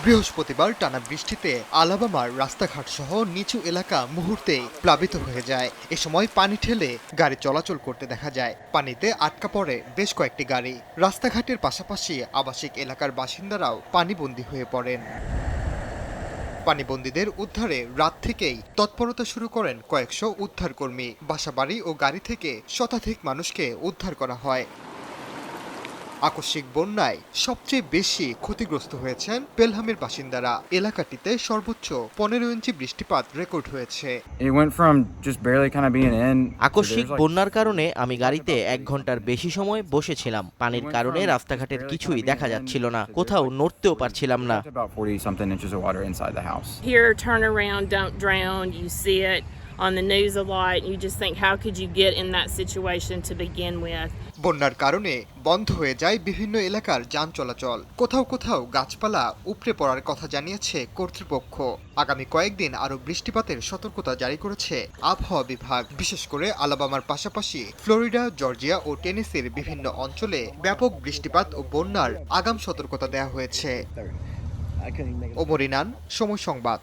বৃহস্পতিবার টানা বৃষ্টিতে আলাবামার রাস্তাঘাট সহ নিচু এলাকা মুহূর্তেই প্লাবিত হয়ে যায়। এ সময় পানি ঠেলে গাড়ি চলাচল করতে দেখা যায়। পানিতে আটকা পড়ে বেশ কয়েকটি গাড়ি। রাস্তাঘাটের পাশাপাশি আবাসিক এলাকার বাসিন্দারাও পানিবন্দী হয়ে পড়েন। পানিবন্দীদের উদ্ধারে রাত থেকেই তৎপরতা শুরু করেন কয়েকশো উদ্ধারকর্মী। বাসাবাড়ি ও গাড়ি থেকে শতাধিক মানুষকে উদ্ধার করা হয়। আকস্মিক বন্যায় সবচেয়ে বেশি ক্ষতিগ্রস্ত হয়েছেন পেলহামের বাসিন্দারা। এলাকাটিতে সর্বোচ্চ 15 ইঞ্চি বৃষ্টিপাত রেকর্ড হয়েছে। আকস্মিক বন্যার কারণে আমি গাড়িতে 1 ঘন্টার বেশি সময় বসেছিলাম। পানির কারণে রাস্তাঘাটের কিছুই দেখা যাচ্ছিল না, কোথাও নড়তেও পারছিলাম না। Here, turn around, don't drown. You see it on the news a lot. You just think, how could you get in that situation to begin with? বন্যার কারণে বন্ধ হয়ে যায় বিভিন্ন এলাকার যান চলাচল। কোথাও কোথাও গাছপালা উপড়ে পড়ার কথা জানিয়েছে কর্তৃপক্ষ। আগামী কয়েকদিন আরও বৃষ্টিপাতের সতর্কতা জারি করেছে আবহাওয়া বিভাগ। বিশেষ করে আলাবামার পাশাপাশি ফ্লোরিডা, জর্জিয়া ও টেনেসির বিভিন্ন অঞ্চলে ব্যাপক বৃষ্টিপাত ও বন্যার আগাম সতর্কতা দেওয়া হয়েছে। ওমর ইনান, সময় সংবাদ।